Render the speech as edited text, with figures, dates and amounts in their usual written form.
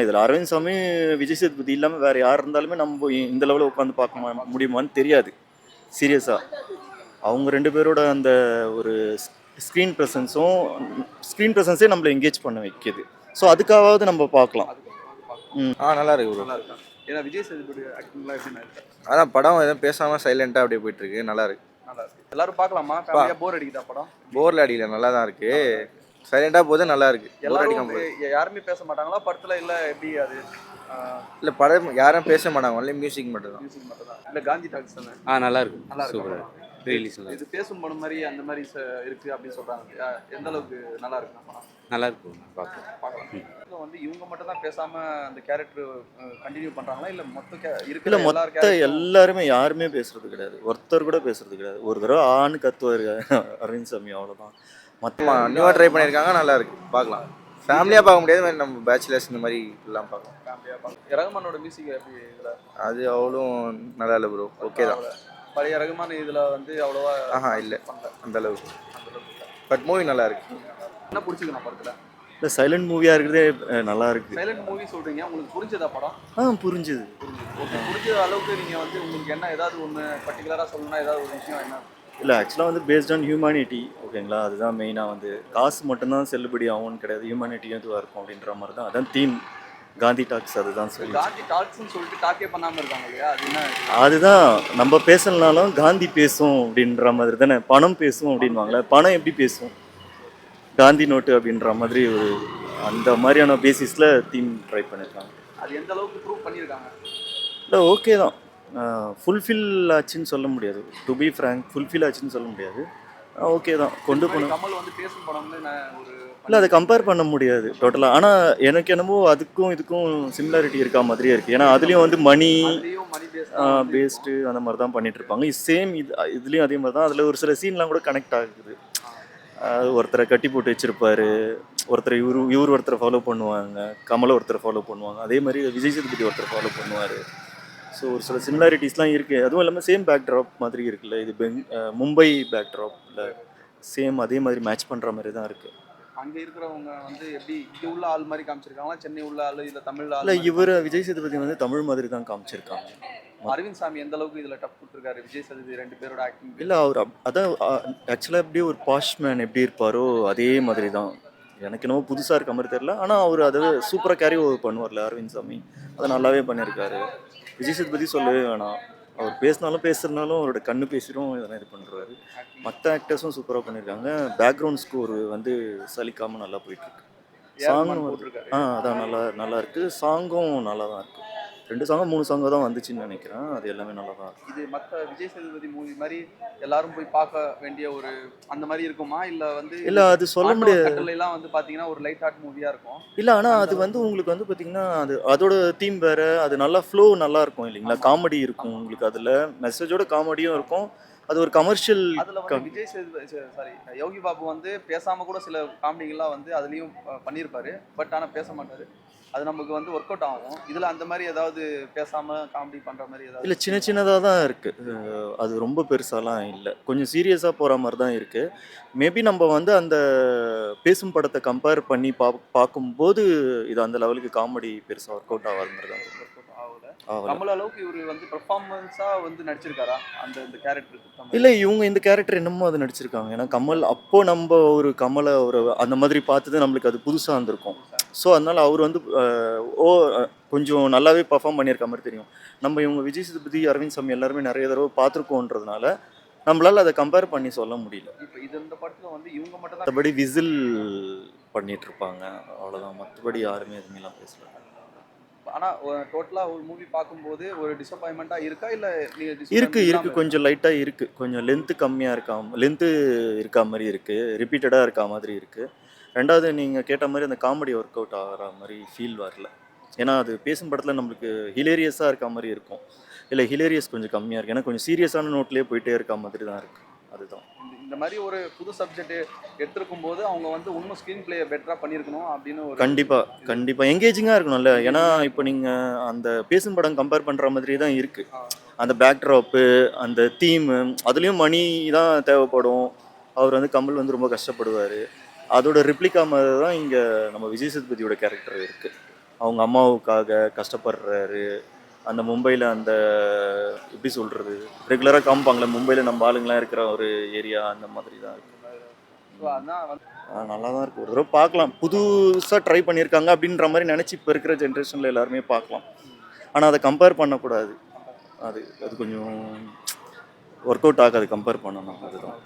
இதில் அரவிந்த் சாமி விஜய் சேதுபதி இல்லாமல் வேறு யார் இருந்தாலுமே நம்ம இந்த லெவலில் உட்காந்து பார்க்க முடியுமான்னு தெரியாது சீரியஸாக. அவங்க ரெண்டு பேரோட அந்த ஒரு ஸ்க்ரீன் ப்ரெசன்ஸே நம்மளை என்கேஜ் பண்ண வைக்கிது. ஸோ அதுக்காவது நம்ம பார்க்கலாம். நல்லா இருக்கு ப்ரோ. ஏன்னா விஜய் சேதுபதி ஆக்டிங்லாம் எப்படி இருக்கு? அதான் படம் எதுவும் பேசாமல் சைலண்ட்டாக அப்படியே போயிட்டு இருக்கு. நல்லா இருக்கு. எல்லாரும் பார்க்கலாமா? ஃபேமிலியா போர் அடிக்குதா படம்? போர்ல அடிக்கல, நல்லா தான் இருக்கு. சைலண்டாக போது நல்லா இருக்கு. எல்லாரும் யாருமே பேச மாட்டாங்களா படத்துல? இல்ல எப்படி அது? இல்லை படம் யாரும் பேச மாட்டாங்க, ஒன்லி மியூசிக் மட்டும் தான். இல்ல காந்தி டாக்ஸ் தானே? நல்லா இருக்கு. நல்லா சூப்பரா இருக்கு. ரிலீஸ் நல்லா இது பேசும் படம் மாதிரி அந்த மாதிரி இருக்கு அப்படின்னு சொல்றாங்க. எந்த அளவுக்கு நல்லா இருக்கு படம்? நல்லா இருக்கும். பார்க்கலாம். வந்து இவங்க மட்டும் தான் பேசாம அந்த கேரக்டர் கண்டினியூ பண்றாங்களா இல்ல இல்ல மொத்த எல்லாருமே யாருமே பேசுறது கிடையாது, ஒருத்தர் கூட பேசுறது கிடையாது. ஒரு தடவை ஆண் கத்துவாரு அரவிந்த் சாமி, அவ்வளவுதான். மொத்தமாக நியூவாக ட்ரை பண்ணியிருக்காங்க, நல்லா இருக்கு. பார்க்கலாம். ஃபேமிலியாக பார்க்க முடியாது, நம்ம பேச்சுலர்ஸ் இந்த மாதிரி எல்லாம் பார்க்கலாம். ஃபேமிலியா பார்க்கலாம். ரகுமானோட மியூசிக் எப்படி இதுல? அது அவ்வளோ நல்லா இல்லை ப்ரோ. ஓகே தான். பழைய ரகுமான் இதுல வந்து அவ்வளோவா இல்லை அந்த அளவுக்கு. பட் மூவி நல்லா இருக்கு. என்ன பிடிச்சிக்கணும் படத்துல? இல்லை சைலண்ட் மூவியாக இருக்கிறதே நல்லா இருக்கு. சைலண்ட் மூவி சொல்றீங்க, உங்களுக்கு புரிஞ்சதா படம்? புரிஞ்சுது. ஓகே, புரிஞ்ச அளவுக்கு நீங்க வந்து உங்களுக்கு என்ன ஏதாவது ஒன்று பர்டிகுலராக சொல்லணும்னா ஏதாவது ஒரு விஷயம் என்ன? இல்லை ஆக்சுவலாக வந்து பேஸ்ட் ஆன் ஹியூமனிட்டி, ஓகேங்களா? அதுதான் மெயினாக வந்து காசு மட்டும்தான் செல்லுபடி ஆகும்னு கிடையாது, ஹியூமனிட்டியும் இதுவாக இருக்கும் அப்படின்ற மாதிரி தான். அதான் தீம் காந்தி டாக்ஸ். அதுதான் சொல்லி காந்தி டாக்ஸ்ன்னு சொல்லிட்டு டாக்கே பண்ணாமல் இருக்காங்க இல்லையா? அது என்ன? அதுதான் நம்ம பேசலனாலும் காந்தி பேசும் அப்படின்ற மாதிரி தானே. பணம் பேசும் அப்படின்வாங்களே, பணம் எப்படி பேசும்? காந்தி நோட்டு அப்படின்ற மாதிரி ஒரு அந்த மாதிரியான பேசிஸில் தீம் ட்ரை பண்ணியிருக்காங்க. அது எந்த அளவுக்கு ப்ரூவ் பண்ணியிருக்காங்க? இல்லை ஓகே தான், ஃபுல்ஃபில் ஆச்சுன்னு சொல்ல முடியாது. டு பி ஃப்ராங்க், ஃபுல்ஃபில் ஆச்சுன்னு சொல்ல முடியாது. ஓகே தான், கொண்டு போகணும். கமல் வந்து பேசும் படம்னு ஒரு இல்லை அதை கம்பேர் பண்ண முடியாது டோட்டலாக. ஆனால் எனக்கு என்னமோ அதுக்கும் இதுக்கும் சிமிலாரிட்டி இருக்கா மாதிரியே இருக்குது. ஏன்னா அதுலேயும் வந்து மணி பேஸ்டு அந்த மாதிரி தான் பண்ணிட்டு இருப்பாங்க. சேம் இதுலேயும் அதே மாதிரி தான். அதில் ஒரு சில சீன்லாம் கூட கனெக்ட் ஆகுது. ஒருத்தரை கட்டி போட்டு வச்சுருப்பாரு, ஒருத்தரை இவர் ஒருத்தரை ஃபாலோ பண்ணுவாங்க, கமலை ஒருத்தரை ஃபாலோ பண்ணுவாங்க, அதே மாதிரி விஜய் சேதுபதி ஒருத்தரை ஃபாலோ பண்ணுவார். ஸோ ஒரு சில சிமிலாரிட்டிஸ்லாம் இருக்குது. அதுவும் இல்லாமல் சேம் பேக் ட்ராப் மாதிரி இருக்குல்ல, இது மும்பை பேக் ட்ராப்பில் சேம் அதே மாதிரி மேட்ச் பண்ணுற மாதிரி தான் இருக்குது. அங்கே இருக்கிறவங்க வந்து எப்படி இங்கே உள்ள ஆள் மாதிரி காமிச்சிருக்காங்களா, சென்னை உள்ள ஆள், இல்லை தமிழ் ஆள்? இல்லை இவர் விஜய் சேதுபதி வந்து தமிழ் மாதிரி தான் காமிச்சிருக்காங்க. அரவிந்த் சாமி எந்த அளவுக்கு இதில் டப் கொடுத்துருக்காரு விஜய் சேதுபதி ரெண்டு பேரோட ஆக்டிங்? இல்லை அவர் அதான் ஆக்சுவலாக எப்படியே ஒரு பாஷ் மேன் எப்படி இருப்பாரோ அதே மாதிரி தான். எனக்கு என்னவோ புதுசாக இருக்க மாதிரி தெரியல, ஆனால் அவர் அதை சூப்பராக கேரி ஓவர் பண்ணுவார்ல அரவிந்த் சாமி, அதை நல்லாவே பண்ணியிருக்காரு. விஜய் சேதுபதி சொல்லவே வேணாம், அவர் பேசுனாலும் அவரோட கண்ணு பேசிடும், இதெல்லாம் இது பண்ணுறாரு. மற்ற ஆக்டர்ஸும் சூப்பராக பண்ணியிருக்காங்க. பேக்ரவுண்ட் ஸ்கோர் வந்து சலிக்காமல் நல்லா போயிட்டுருக்கு. சாங்கும் அதான் நல்லா இருக்குது. சாங்கும் நல்லா தான் இருக்குது. 2 சாங்கும் 3 சாங்கும் தான் வந்துச்சுன்னு நினைக்கிறேன். அது எல்லாமே நல்லா தான் இருக்குது. இது மற்ற விஜய் சேதுபதி மூவி மாதிரி எல்லாரும் போய் பார்க்க வேண்டிய ஒரு அந்த மாதிரி இருக்குமா? இல்லை வந்து இல்லை அது சொல்ல முடியாது. எல்லாம் வந்து பார்த்தீங்கன்னா ஒரு லைட் ஹார்ட் மூவியாக இருக்கும். இல்லை ஆனால் அது வந்து உங்களுக்கு வந்து பார்த்தீங்கன்னா அதோட தீம் வேறு, அது நல்லா ஃப்ளோ நல்லா இருக்கும் இல்லைங்களா? காமெடி இருக்கும் உங்களுக்கு, அதில் மெசேஜோட காமெடியும் இருக்கும். அது ஒரு கமர்ஷியல். அதில் விஜய் சேதுபதி யோகி பாபு வந்து பேசாமல் கூட சில காமெடிகள்லாம் வந்து அதுலேயும் பண்ணியிருப்பாரு. பட் ஆனால் பேச மாட்டார். அது நமக்கு வந்து ஒர்க் அவுட் ஆகும். இதில் அந்த மாதிரி ஏதாவது பேசாமல் காமெடி பண்ணுற மாதிரி ஏதாவது? இல்லை சின்னதாக தான் இருக்குது. அது ரொம்ப பெருசாலாம் இல்லை, கொஞ்சம் சீரியஸாக போகிற மாதிரி தான் இருக்குது. மேபி நம்ம வந்து அந்த பேசும் படத்தை கம்பேர் பண்ணி பார்க்கும்போது இது அந்த லெவலுக்கு காமெடி பெருசாக ஒர்க் அவுட் ஆகாத மாதிரி தான். கமல் அளவுக்கு இவர் வந்து பெர்ஃபார்மன்ஸாக வந்து நடிச்சிருக்காரா அந்த கேரக்டருக்கு? இல்லை இவங்க இந்த கேரக்டர் என்னமோ அதை நடிச்சிருக்காங்க. ஏன்னா கமல் அப்போ நம்ம ஒரு கமலை ஒரு அந்த மாதிரி பார்த்தது நம்மளுக்கு அது புதுசாக இருந்திருக்கும். ஸோ அதனால் அவர் வந்து கொஞ்சம் நல்லாவே பர்ஃபார்ம் பண்ணியிருக்க மாதிரி தெரியும். நம்ம இவங்க விஜய் சேதுபதி அரவிந்த் சாமி எல்லாருமே நிறைய தடவை பார்த்துருக்கோன்றதுனால நம்மளால் அதை கம்பேர் பண்ணி சொல்ல முடியல. இப்போ இந்த படத்தில் வந்து இவங்க மட்டும் தான் மற்றபடி விசில் பண்ணிட்டு இருப்பாங்க, அவ்வளோதான். மற்றபடி யாருமே எதுவுமேலாம் பேசல. ஆனால் டோட்டலாக ஒரு மூவி பார்க்கும்போது ஒரு டிசப்பாயின்மெண்ட்டாக இருக்கா? இல்லை இருக்கு கொஞ்சம் லைட்டாக இருக்குது. கொஞ்சம் லென்த்து இருக்கா மாதிரி இருக்குது, ரிப்பீட்டடாக இருக்கா மாதிரி இருக்குது. ரெண்டாவது நீங்கள் கேட்ட மாதிரி அந்த காமெடி ஒர்க் அவுட் ஆகிற மாதிரி ஃபீல் வரல. ஏன்னா அது பேசும் படத்தில் நம்மளுக்கு ஹிலேரியஸாக இருக்க மாதிரி இருக்கும். இல்லை ஹிலேரியஸ் கொஞ்சம் கம்மியாக இருக்குது. ஏன்னா கொஞ்சம் சீரியஸான நோட்லேயே போயிட்டே இருக்க மாதிரி தான் இருக்குது. அதுதான் இந்த மாதிரி ஒரு புது சப்ஜெக்ட் எடுத்துருக்கும் போது அவங்க வந்து இன்னும் ஸ்க்ரீன் பிளேயை பெட்டராக பண்ணியிருக்கணும் அப்படின்னு ஒரு கண்டிப்பாக எங்கேஜிங்காக இருக்கணும்ல. ஏன்னா இப்போ நீங்கள் அந்த பேசும் படம் கம்பேர் பண்ணுற மாதிரி தான் இருக்குது. அந்த பேக்ட்ராப்பு, அந்த தீமு, அதுலேயும் மணி தான் தேவைப்படும். அவர் வந்து கமல் வந்து ரொம்ப கஷ்டப்படுவார். அதோட ரிப்ளிகா மாதிரி தான் இங்கே நம்ம விஜய் சேதுபதியோட கேரக்டர் இருக்குது. அவங்க அம்மாவுக்காக கஷ்டப்படுறாரு. அந்த மும்பையில் அந்த எப்படி சொல்கிறது, ரெகுலராக காமிப்பாங்களே மும்பையில் நம்ம ஆளுங்களாம் இருக்கிற ஒரு ஏரியா அந்த மாதிரி தான் இருக்குது. ஸோ அதான் வந்து நல்லா தான் இருக்குது. ஒரு தடவை பார்க்கலாம். புதுசாக ட்ரை பண்ணியிருக்காங்க அப்படின்ற மாதிரி நினச்சி இப்போ இருக்கிற ஜென்ரேஷனில் எல்லாருமே பார்க்கலாம். ஆனால் அதை கம்பேர் பண்ணக்கூடாது. அது அது கொஞ்சம் ஒர்க் அவுட் ஆகாது கம்பேர் பண்ணணும். அதுதான்.